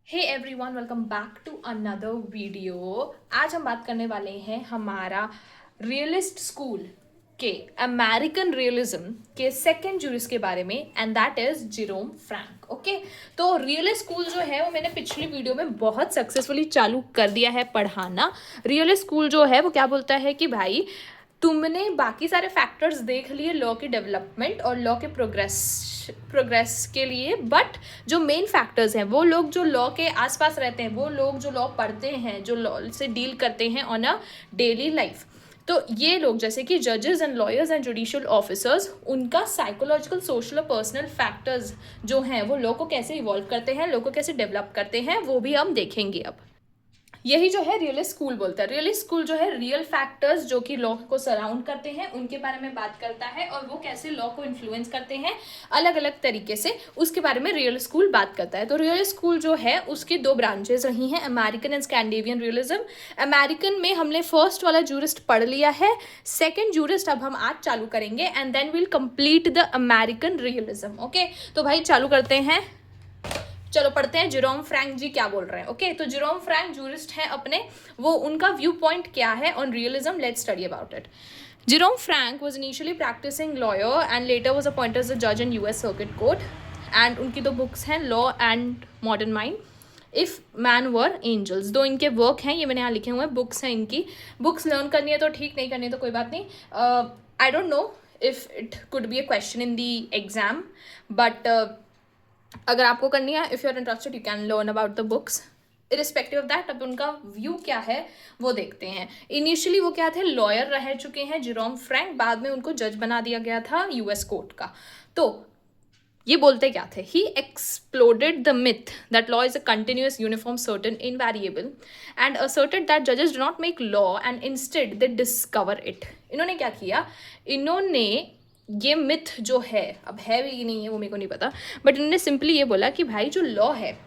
Hey everyone, welcome back to another video. आज हम बात करने वाले हैं हमारा रियलिस्ट स्कूल के अमेरिकन रियलिज्म के सेकेंड जूरिस्ट के बारे में, and that is Jerome Frank. Okay, तो रियलिस्ट स्कूल जो है वो मैंने पिछली वीडियो में बहुत सक्सेसफुली चालू कर दिया है पढ़ाना। रियलिस्ट स्कूल जो है वो क्या बोलता है कि भाई तुमने बाकी सारे फैक्टर्स देख लिए लॉ के डेवलपमेंट और लॉ के प्रोग्रेस के लिए, बट जो मेन फैक्टर्स हैं वो लोग जो लॉ के आसपास रहते हैं, वो लोग जो लॉ पढ़ते हैं, जो लॉ से डील करते हैं ऑन अ डेली लाइफ, तो ये लोग जैसे कि जजेस and lawyers and judicial officers, उनका साइकोलॉजिकल, सोशल और पर्सनल फैक्टर्स जो हैं वो लॉ को कैसे इवॉल्व करते हैं, लॉ को कैसे डेवलप करते हैं, वो भी हम देखेंगे। अब यही जो है रियलिस्ट स्कूल बोलता है। रियलिस्ट स्कूल जो है रियल फैक्टर्स जो कि लॉ को सराउंड करते हैं उनके बारे में बात करता है, और वो कैसे लॉ को इन्फ्लुएंस करते हैं अलग अलग तरीके से, उसके बारे में रियल स्कूल बात करता है। तो रियलिस्ट स्कूल जो है उसकी दो ब्रांचेस रही हैं, American and Scandinavian realism. American में हमने फर्स्ट वाला जूरिस्ट पढ़ लिया है, सेकेंड जूरिस्ट अब हम आज चालू करेंगे, and then will complete the American realism. Okay, तो भाई चालू करते हैं, चलो पढ़ते हैं जेरोम फ्रैंक जी क्या बोल रहे हैं। ओके, तो जेरोम फ्रैंक जूरिस्ट हैं अपने, वो उनका व्यू पॉइंट क्या है on realism, let's study about it. Jerome Frank was initially practicing lawyer and later was appointed as a judge in US Circuit Court, and उनकी दो बुक्स हैं, Law and Modern Mind, If Man Were Angels। दो इनके work हैं, ये मैंने यहाँ लिखे हुए हैं, बुक्स हैं इनकी। बुक्स लर्न करनी है तो ठीक, नहीं करनी है तो कोई बात नहीं। I don't know if it could be a question in the exam, but अगर आपको करनी है, if you are interested you can learn about the books. Irrespective of that, अब उनका व्यू क्या है वो देखते हैं। इनिशियली वो क्या थे, लॉयर रह चुके हैं जेरोम फ्रैंक, बाद में उनको जज बना दिया गया था यूएस कोर्ट का। तो ये बोलते क्या थे, he exploded the myth that law is a continuous uniform certain invariable and asserted that जजेस do not make law and instead they discover it. इन्होंने क्या किया, इन्होंने ये मिथ जो है, अब है भी नहीं है वो मेरे को नहीं पता, बट इन्होंने सिंपली ये बोला कि भाई जो लॉ है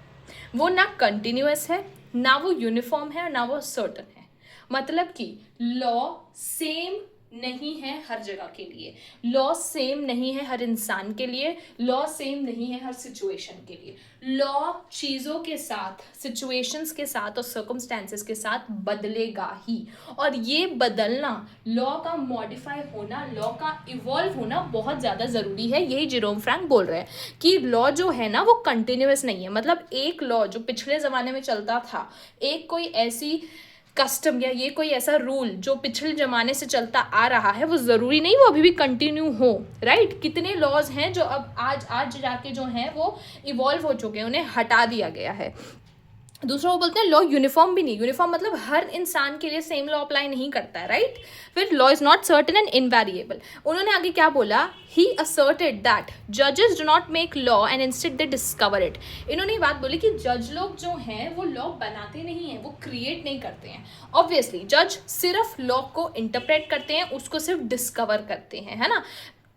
वो ना कंटिन्यूअस है, ना वो यूनिफॉर्म है, ना वो सर्टन है। मतलब कि लॉ सेम नहीं है हर जगह के लिए, लॉ सेम नहीं है हर इंसान के लिए, लॉ सेम नहीं है हर सिचुएशन के लिए। लॉ चीज़ों के साथ, सिचुएशंस के साथ और सर्कमस्टेंसेस के साथ बदलेगा ही, और ये बदलना, लॉ का मॉडिफाई होना, लॉ का इवॉल्व होना बहुत ज़्यादा ज़रूरी है। यही जेरोम फ्रैंक बोल रहे हैं कि लॉ जो है ना वो कंटिन्यूअस नहीं है। मतलब एक लॉ जो पिछले ज़माने में चलता था, एक कोई ऐसी कस्टम या ये कोई ऐसा रूल जो पिछले ज़माने से चलता आ रहा है, वो ज़रूरी नहीं वो अभी भी कंटिन्यू हो, राइट। कितने लॉज हैं जो अब आज जाके जो हैं वो इवॉल्व हो चुके हैं, उन्हें हटा दिया गया है। दूसरा वो बोलते हैं लॉ यूनिफॉर्म भी नहीं, यूनिफॉर्म मतलब हर इंसान के लिए सेम लॉ अप्लाई नहीं करता है, राइट। फिर law is not certain and invariable. उन्होंने आगे क्या बोला, ही असर्टेड दैट जजेस do not make law and instead they discover it. इन्होंने ये बात बोली कि जज लोग जो हैं वो लॉ बनाते नहीं हैं, वो क्रिएट नहीं करते हैं। ऑब्वियसली जज सिर्फ लॉ को इंटरप्रेट करते हैं, उसको सिर्फ डिस्कवर करते हैं, है ना।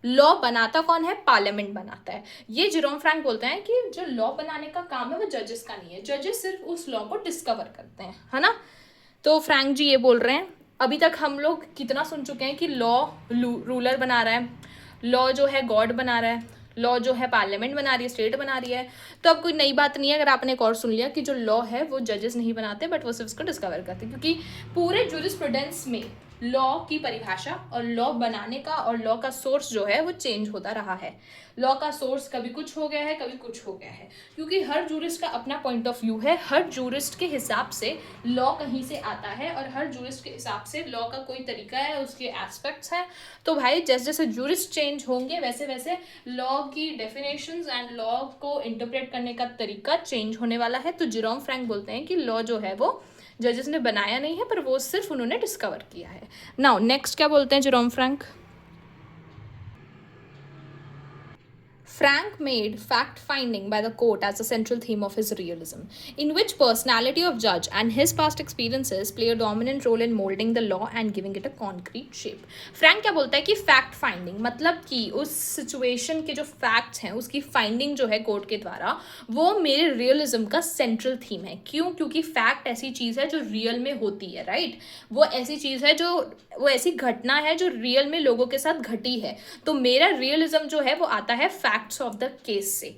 लॉ बनाता कौन है, पार्लियामेंट बनाता है। ये जेरोम फ्रैंक बोलते हैं कि जो लॉ बनाने का काम है वो जजेस का नहीं है, जजेस सिर्फ उस लॉ को डिस्कवर करते हैं, है ना। तो फ्रैंक जी ये बोल रहे हैं, अभी तक हम लोग कितना सुन चुके हैं कि लॉ रूलर बना रहा है, लॉ जो है गॉड बना रहा है, लॉ जो है पार्लियामेंट बना रही है, स्टेट बना रही है। तो अब कोई नई बात नहीं है अगर आपने एक और सुन लिया कि जो लॉ है वो जजेस नहीं बनाते, बट वो सिर्फ उसको डिस्कवर करते, क्योंकि पूरे जूरिस्प्रूडेंस में लॉ की परिभाषा और लॉ बनाने का और लॉ का सोर्स जो है वो चेंज होता रहा है। लॉ का सोर्स कभी कुछ हो गया है, कभी कुछ हो गया है, क्योंकि हर जूरिस्ट का अपना पॉइंट ऑफ व्यू है। हर जूरिस्ट के हिसाब से लॉ कहीं से आता है, और हर जूरिस्ट के हिसाब से लॉ का कोई तरीका है, उसके एस्पेक्ट्स हैं। तो भाई जैसे जैसे जूरिस्ट चेंज होंगे वैसे वैसे लॉ की डेफिनेशंस एंड लॉ को इंटरप्रेट करने का तरीका चेंज होने वाला है। तो जेरोम फ्रैंक बोलते हैं कि लॉ जो है वो जजेस ने बनाया नहीं है, पर वो सिर्फ उन्होंने डिस्कवर किया है। नाउ नेक्स्ट क्या बोलते हैं Jerome Frank, Frank made fact-finding by the court as a central theme of his realism, in which personality of judge and his past experiences play a dominant role in molding the law and giving it a concrete shape. Frank क्या बोलता है कि fact finding मतलब कि उस situation के जो facts हैं उसकी finding जो है कोर्ट के द्वारा, वो मेरे realism का central theme है। क्यों? क्योंकि fact ऐसी चीज़ है जो real में होती है, right? वो ऐसी चीज़ है वो ऐसी घटना है जो रियल में लोगों के साथ घटी है। तो मेरा रियलिज्म जो है वो आता है फैक्ट्स ऑफ द केस से।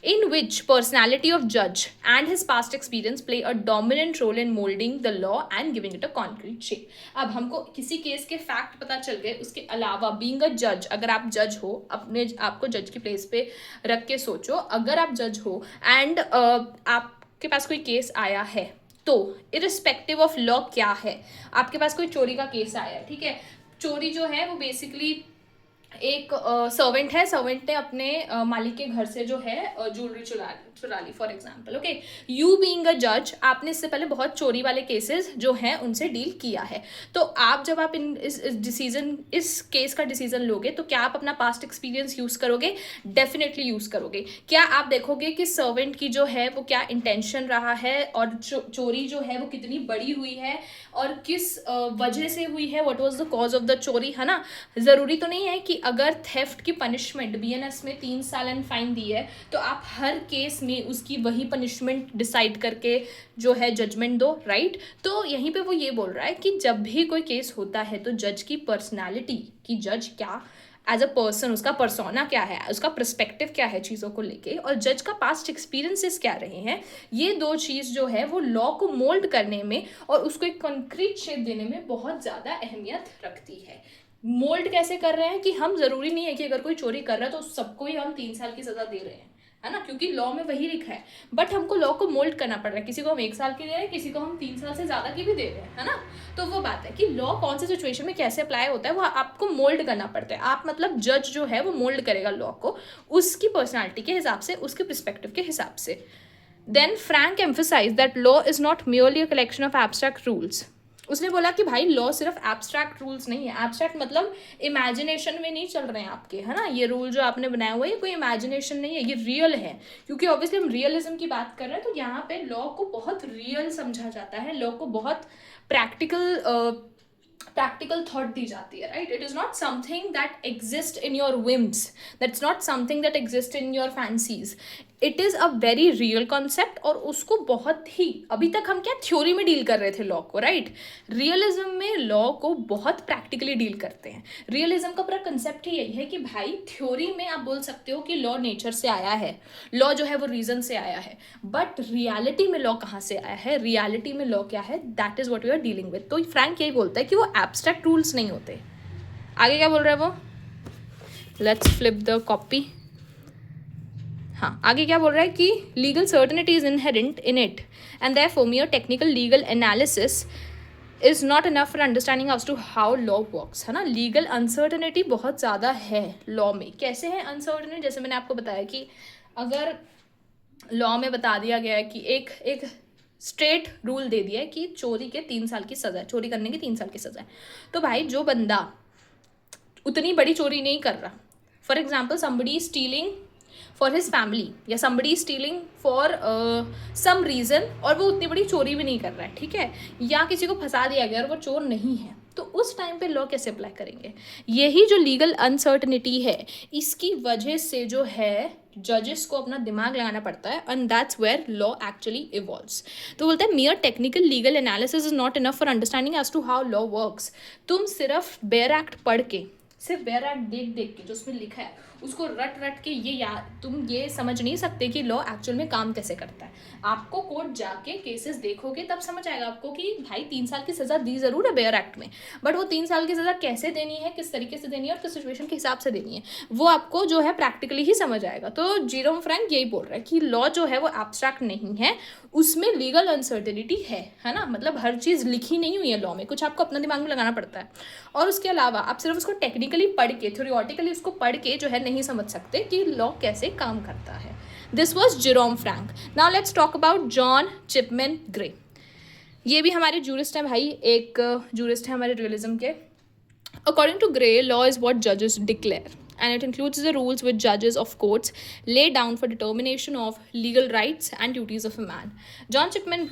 in which personality of judge and his past experience play a dominant role in molding the law and giving it a concrete shape. अब हमको किसी केस के फैक्ट पता चल गए, उसके अलावा बीइंग अ जज, अगर आप जज हो, अपने आपको जज की प्लेस पे रख के सोचो, अगर आप जज हो एंड आपके पास कोई केस आया है, तो इरिस्पेक्टिव ऑफ लॉ क्या है, आपके पास कोई चोरी का केस आया है, ठीक है, चोरी जो है वो बेसिकली एक सर्वेंट है, सर्वेंट ने अपने मालिक के घर से जो है ज्वेलरी चुरा ली for example, okay. You being a जज, आपने इससे पहले बहुत चोरी वाले केसेस जो हैं उनसे डील किया है, तो आप जब आप इस केस का डिसीजन लोगे तो क्या आप अपना पास्ट एक्सपीरियंस यूज़ करोगे? डेफिनेटली यूज़ करोगे। क्या आप देखोगे कि सर्वेंट की जो है वो क्या इंटेंशन रहा है और चोरी जो है वो कितनी बड़ी हुई है और किस वजह से हुई है, what was the cause of the चोरी, है ना। ज़रूरी तो नहीं है कि अगर थेफ्ट की पनिशमेंट BNS में 3 साल एंड फाइन दी है तो आप हर केस में उसकी वही पनिशमेंट डिसाइड करके जो है जजमेंट दो, राइट। तो यहीं पे वो ये बोल रहा है कि जब भी कोई केस होता है तो जज की पर्सनैलिटी, कि जज क्या एज अ पर्सन, उसका पर्सोना क्या है, उसका पर्सपेक्टिव क्या है चीज़ों को लेके, और जज का पास्ट एक्सपीरियंसेस क्या रहे हैं, ये दो चीज़ जो है वो लॉ को मोल्ड करने में और उसको एक कंक्रीट शेप देने में बहुत ज़्यादा अहमियत रखती है। मोल्ड कैसे कर रहे हैं कि हम ज़रूरी नहीं है कि अगर कोई चोरी कर रहा है तो सबको ही हम 3 साल की सज़ा दे रहे हैं, है ना, क्योंकि लॉ में वही लिखा है, बट हमको लॉ को मोल्ड करना पड़ रहा है। किसी को हम 1 साल की दे रहे हैं, किसी को हम 3 साल से ज़्यादा की भी दे रहे हैं, है ना। तो वो बात है कि लॉ कौन से सिचुएशन में कैसे अप्लाई होता है वो आपको मोल्ड करना पड़ता है। आप मतलब जज जो है वो मोल्ड करेगा लॉ को उसकी पर्सनैलिटी के हिसाब से, उसके पर्सपेक्टिव के हिसाब से। Then Frank emphasise that law is not merely a collection of abstract rules. उसने बोला कि भाई लॉ सिर्फ एब्स्ट्रैक्ट रूल्स नहीं है। एब्स्ट्रैक्ट मतलब इमेजिनेशन में नहीं चल रहे हैं आपके, है ना, ये रूल जो आपने बनाया हुआ है ये कोई इमेजिनेशन नहीं है, ये रियल है, क्योंकि ऑब्वियसली हम रियलिज्म की बात कर रहे हैं। तो यहाँ पे लॉ को बहुत रियल समझा जाता है, लॉ को बहुत प्रैक्टिकल थॉट दी जाती है, right. It is not something that exist in your whims, that's not something that exist in your fancies, it is a very real concept. और उसको बहुत ही, अभी तक हम क्या थ्योरी में डील कर रहे थे लॉ को, राइट। रियलिज्म में लॉ को बहुत प्रैक्टिकली डील करते हैं। रियलिज्म का पूरा कंसेप्ट ही यही है कि भाई थ्योरी में आप बोल सकते हो कि लॉ नेचर से आया है, लॉ जो है वो रीजन से आया है, बट रियलिटी में लॉ कहाँ से आया है, रियलिटी में लॉ क्या है, that is what we are dealing with. तो फ्रैंक यही बोलता है कि वो एब्स्ट्रैक्ट रूल्स नहीं होते। आगे क्या बोल रहा है वो, लेट्स फ्लिप द कॉपी। हाँ, आगे क्या बोल रहा है कि legal certainty is inherent in it and therefore mere technical legal analysis is not enough for understanding as to how law works, है ना। लीगल अनसर्टेनिटी बहुत ज़्यादा है लॉ में। कैसे है अनसर्टेनिटी, जैसे मैंने आपको बताया कि अगर लॉ में बता दिया गया है कि एक स्ट्रेट रूल दे दिया है कि चोरी के 3 साल की सज़ा है, चोरी करने की 3 साल की सज़ा है, तो भाई जो बंदा उतनी बड़ी चोरी नहीं कर रहा, for example somebody is stealing for his family या somebody is stealing for some reason और वो उतनी बड़ी चोरी भी नहीं कर रहा है, ठीक है, या किसी को फंसा दिया गया और वो चोर नहीं है, तो उस टाइम पे लॉ कैसे अप्लाई करेंगे। यही जो लीगल अनसर्टनिटी है, इसकी वजह से जो है जजेस को अपना दिमाग लगाना पड़ता है, and that's where law actually evolves. तो बोलते हैं mere technical legal analysis is not enough for understanding as to how law works. तुम सिर्फ बेयर एक्ट पढ़ के, सिर्फ बेयर एक्ट देख के जो उसमें लिखा है उसको रट के ये याद, तुम ये समझ नहीं सकते कि लॉ एक्चुअल में काम कैसे करता है। आपको कोर्ट जाके केसेस देखोगे तब समझ आएगा आपको कि भाई 3 साल की सज़ा दी ज़रूर है बेयर एक्ट में, बट वो 3 साल की सज़ा कैसे देनी है, किस तरीके से देनी है और किस सिचुएशन के हिसाब से देनी है, वो आपको जो है प्रैक्टिकली ही समझ आएगा। तो जेरोम फ्रैंक यही बोल रहा है कि लॉ जो है वो एब्स्ट्रैक्ट नहीं है, उसमें लीगल अनसर्टेनिटी है ना, मतलब हर चीज़ लिखी नहीं हुई है लॉ में, कुछ आपको अपना दिमाग में लगाना पड़ता है। और उसके अलावा आप सिर्फ उसको टेक्निकली पढ़ के, थ्योरिटिकली उसको पढ़ के जो है नहीं समझ सकते कि लॉ कैसे काम करता है। This was Jerome Frank. Now let's talk about John Chipman Gray. ये भी हमारे जूरिस्ट हैं भाई, एक जूरिस्ट है हमारे रियलिज्म के। According to Gray, law is what जजेस declare and it includes the rules which judges of courts lay down for determination of legal rights and duties of a man. John Chipman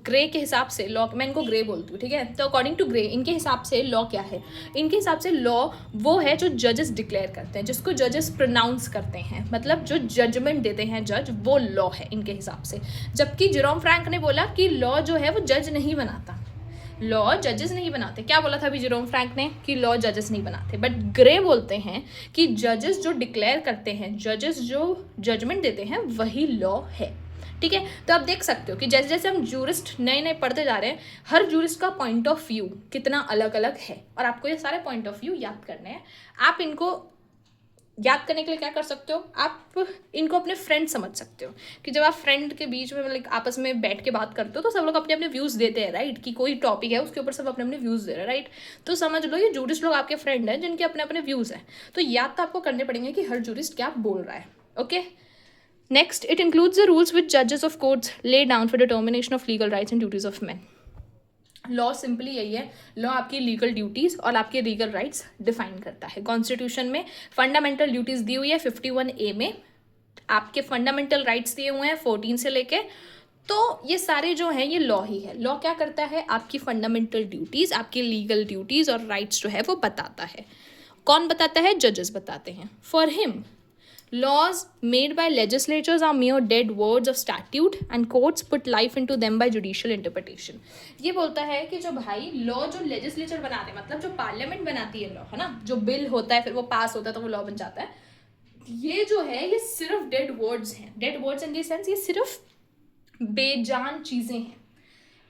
Gray के हिसाब से law, मैं इनको grey बोलती हूँ, ठीक है। तो अकॉर्डिंग टू ग्रे, इनके हिसाब से लॉ क्या है, इनके हिसाब से लॉ वो है जो जजेस डिक्लेयर करते हैं, जिसको जजेस प्रोनाउंस करते हैं, मतलब जो जजमेंट देते हैं जज, वो लॉ है इनके हिसाब से। जबकि जेरोम फ्रैंक ने बोला कि लॉ जो है वो जज नहीं बनाता, लॉ जजेस नहीं बनाते। क्या बोला था अभी जेरोम फ्रैंक ने कि लॉ जजेस नहीं बनाते, बट ग्रे बोलते हैं कि जजेस जो डिक्लेयर करते हैं, जजेस जो जजमेंट देते हैं, वही लॉ है। ठीक है, तो आप देख सकते हो कि जैसे जैसे हम जूरिस्ट नए नए पढ़ते जा रहे हैं, हर जूरिस्ट का पॉइंट ऑफ व्यू कितना अलग अलग है, और आपको ये सारे पॉइंट ऑफ व्यू याद करने हैं। आप इनको याद करने के लिए क्या कर सकते हो, आप इनको अपने फ्रेंड समझ सकते हो कि जब आप फ्रेंड के बीच में मतलब आपस में बैठ के बात करते हो तो सब लोग अपने अपने व्यूज़ देते हैं, राइट, कि कोई टॉपिक है उसके ऊपर सब अपने अपने व्यूज़ दे रहे हैं, राइट। तो समझ लो ये जूरिस्ट लोग आपके फ्रेंड हैं जिनके अपने अपने व्यूज़ हैं। तो याद तो आपको करने पड़ेंगे कि हर जूरिस्ट क्या बोल रहा है। Okay, next, it includes the rules which जजेस of courts lay down for determination of legal rights and duties of man. Law simply यही है, लॉ आपकी लीगल ड्यूटीज़ और आपके लीगल राइट्स डिफाइन करता है। कॉन्स्टिट्यूशन में फंडामेंटल ड्यूटीज़ दी हुई है 51A में, आपके फंडामेंटल राइट्स दिए हुए हैं 14 से लेके। तो ये सारे जो हैं ये लॉ ही है। लॉ क्या करता है, आपकी फंडामेंटल ड्यूटीज़, आपकी लीगल ड्यूटीज़ और राइट्स जो है वो बताता है। कौन बताता है, जजेस बताते हैं। For him laws made by legislatures are mere dead words of statute and courts put life into them by judicial interpretation। ये बोलता है कि जो भाई लॉ जो लेजिस्लेचर बनाते हैं, मतलब जो पार्लियामेंट बनाती है लॉ, है ना, जो बिल होता है फिर वो पास होता है तो वो लॉ बन जाता है, ये जो है ये सिर्फ डेड वर्ड्स हैं। Dead words in the sense ये सिर्फ बेजान चीज़ें हैं।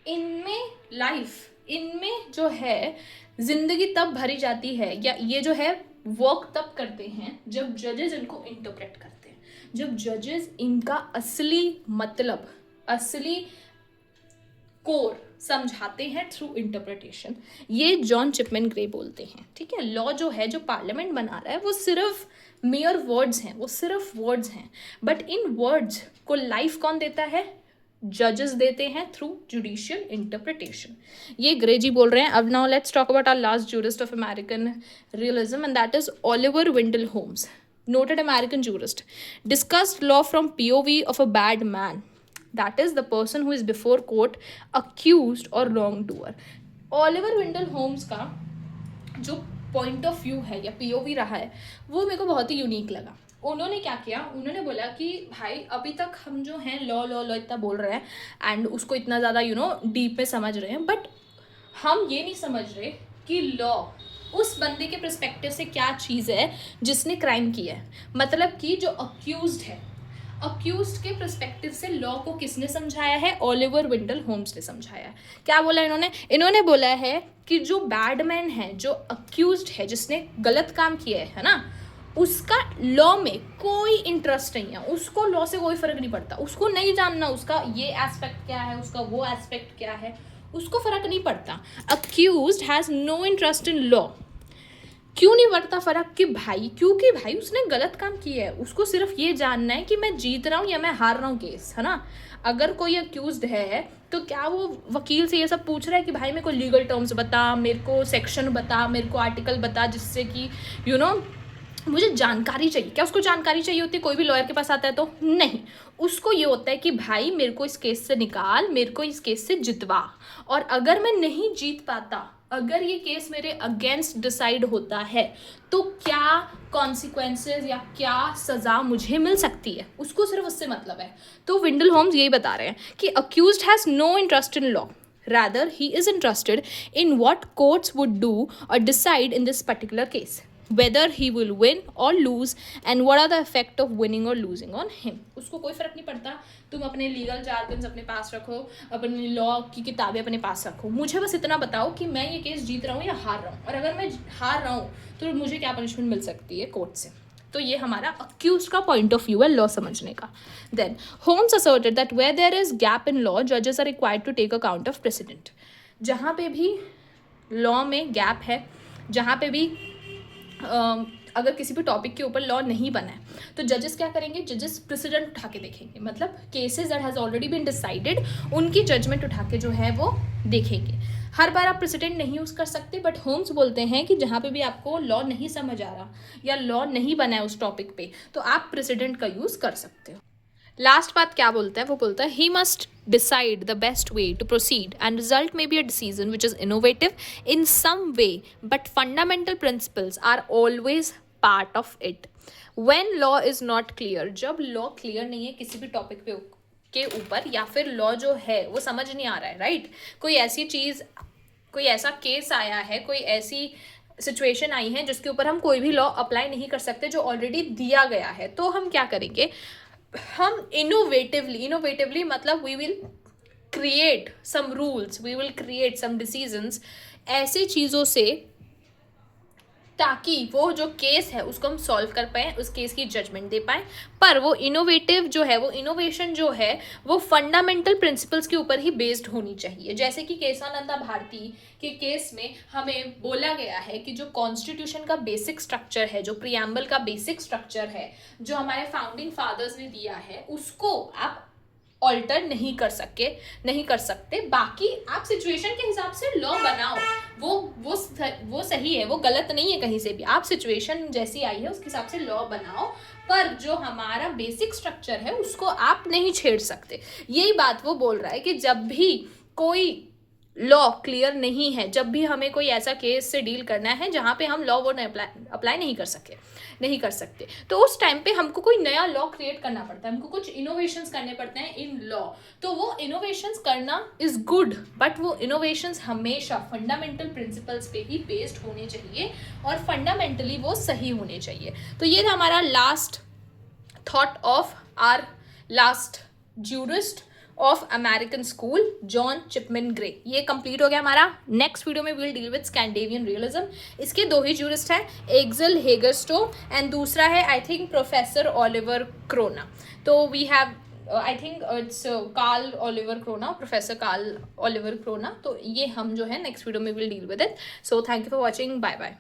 इनमें लाइफ, इनमें जो है जिंदगी तब भरी जाती है, या ये जो है वर्क तब करते हैं जब जजेस इनको इंटरप्रेट करते हैं, जब जजेस इनका असली मतलब, असली कोर समझाते हैं थ्रू इंटरप्रिटेशन। ये जॉन चिपमैन ग्रे बोलते हैं। ठीक है, लॉ जो है, जो पार्लियामेंट बना रहा है, वो सिर्फ मेयर वर्ड्स हैं, वो सिर्फ वर्ड्स हैं, बट इन वर्ड्स को लाइफ कौन देता है, जजेस देते हैं थ्रू जुडिशियल इंटरप्रिटेशन। ये ग्रे जी बोल रहे हैं। अब now let's talk about our last jurist of American realism and that is Oliver Wendell Holmes, noted American jurist, discussed law from POV of a bad man, that is the person who is before court accused or wrongdoer। Oliver Wendell Holmes का जो point of view है या POV रहा है वो मेरे को बहुत ही यूनिक लगा। उन्होंने क्या किया, उन्होंने बोला कि भाई अभी तक हम जो हैं लॉ लॉ लॉ इतना बोल रहे हैं एंड उसको इतना ज़्यादा डीप में समझ रहे हैं, बट हम ये नहीं समझ रहे कि लॉ उस बंदे के पर्सपेक्टिव से क्या चीज़ है जिसने क्राइम किया है। मतलब कि जो अक्यूज्ड है, अक्यूज्ड के पर्सपेक्टिव से लॉ को किसने समझाया है, ओलिवर वेंडल होम्स ने समझाया है। क्या बोला इन्होंने बोला है कि जो बैडमैन है, जो अक्यूज्ड है, जिसने गलत काम किया है ना, उसका लॉ में कोई इंटरेस्ट नहीं है, उसको लॉ से कोई फर्क नहीं पड़ता, उसको नहीं जानना उसका ये एस्पेक्ट क्या है, उसका वो एस्पेक्ट क्या है, उसको फर्क नहीं पड़ता। Accused has no interest in law. क्यों नहीं पड़ता फर्क कि भाई, क्योंकि भाई उसने गलत काम किया है, उसको सिर्फ ये जानना है कि मैं जीत रहा हूँ या मैं हार रहा हूँ केस, है ना। अगर कोई अक्यूज्ड है तो क्या वो वकील से ये सब पूछ रहा है कि भाई मेरे को लीगल टर्म्स बता, मेरे को सेक्शन बता, मेरे को आर्टिकल बता, जिससे कि मुझे जानकारी चाहिए। क्या उसको जानकारी चाहिए होती है कोई भी लॉयर के पास आता है तो? नहीं, उसको ये होता है कि भाई मेरे को इस केस से निकाल, मेरे को इस केस से जितवा, और अगर मैं नहीं जीत पाता, अगर ये केस मेरे अगेंस्ट डिसाइड होता है तो क्या कॉन्सिक्वेंसेस या क्या सज़ा मुझे मिल सकती है, उसको सिर्फ उससे मतलब है। तो वेंडल होम्स यही बता रहे हैं कि accused has no interest in law, rather he is interested in what courts would do or decide in this particular case, whether he will win or lose and what are the effect of winning or losing on him। उसको कोई फर्क नहीं पड़ता, तुम अपने legal jargons अपने पास रखो, अपनी लॉ की किताबें अपने पास रखो, मुझे बस इतना बताओ कि मैं ये केस जीत रहा हूँ या हार रहा हूँ, और अगर मैं हार रहा हूँ तो मुझे क्या पनिशमेंट मिल सकती है कोर्ट से। तो ये हमारा अक्यूज का पॉइंट ऑफ व्यू है लॉ समझने का। Then Holmes asserted that where there is gap in law जजेस are required to take account of precedent. जहाँ पे भी लॉ में गैप है, जहाँ पे भी अगर किसी भी टॉपिक के ऊपर लॉ नहीं बना है तो जजेस क्या करेंगे, जजेस प्रेसिडेंट उठा के देखेंगे, मतलब cases that has already been decided उनकी जजमेंट उठा के जो है वो देखेंगे। हर बार आप प्रेसिडेंट नहीं यूज़ कर सकते, बट होम्स बोलते हैं कि जहाँ पे भी आपको लॉ नहीं समझ आ रहा या लॉ नहीं बना है उस टॉपिक पे तो आप प्रेसिडेंट का यूज़ कर सकते हो। लास्ट बात क्या बोलता है, वो बोलता है he must decide the best way to proceed and result may be a decision which is innovative in some way but fundamental principles are always part of it when law is not clear। जब law clear नहीं है किसी भी topic पे के ऊपर, या फिर लॉ जो है वो समझ नहीं आ रहा है, राइट, कोई ऐसी चीज़ कोई ऐसा केस आया है, कोई ऐसी सिचुएशन आई है जिसके ऊपर हम कोई भी लॉ अप्लाई नहीं कर सकते जो ऑलरेडी दिया गया है, तो हम क्या करेंगे, हम इनोवेटिवली मतलब we will create some rules, we will create some decisions ऐसी चीज़ों से ताकि वो जो केस है उसको हम सॉल्व कर पाएँ, उस केस की जजमेंट दे पाएँ। पर वो इनोवेटिव जो है, वो इनोवेशन जो है, वो फंडामेंटल प्रिंसिपल्स के ऊपर ही बेस्ड होनी चाहिए। जैसे कि केशवानंदा भारती के केस में हमें बोला गया है कि जो कॉन्स्टिट्यूशन का बेसिक स्ट्रक्चर है, जो प्रियम्बल का बेसिक स्ट्रक्चर है, जो हमारे फाउंडिंग फादर्स ने दिया है, उसको आप ऑल्टर नहीं कर सकते। बाकी आप सिचुएशन के हिसाब से लॉ बनाओ, वो सही है, वो गलत नहीं है कहीं से भी। आप सिचुएशन जैसी आई है उसके हिसाब से लॉ बनाओ, पर जो हमारा बेसिक स्ट्रक्चर है उसको आप नहीं छेड़ सकते। यही बात वो बोल रहा है कि जब भी कोई लॉ क्लियर नहीं है, जब भी हमें कोई ऐसा केस से डील करना है जहाँ पे हम लॉ वो अप्लाई नहीं कर सकते, तो उस टाइम पे हमको कोई नया लॉ क्रिएट करना पड़ता है, हमको कुछ इनोवेशंस करने पड़ते हैं इन लॉ। तो वो इनोवेशंस करना इज गुड, बट वो इनोवेशंस हमेशा फंडामेंटल प्रिंसिपल्स पे ही बेस्ड होने चाहिए और फंडामेंटली वो सही होने चाहिए। तो ये था हमारा last thought of our last jurist of American school, John Chipman Gray. ये कंप्लीट हो गया हमारा। नेक्स्ट वीडियो में will deal with Scandinavian realism. इसके 2 ही ज्यूरिस्ट हैं, एक्सेल हेगरस्टो एंड दूसरा है I think professor Oliver corona. तो we have I think it's Karl Olivecrona, professor Karl Oliver corona. तो ये हम जो है नेक्स्ट वीडियो में will deal with it. So thank you for watching, bye bye.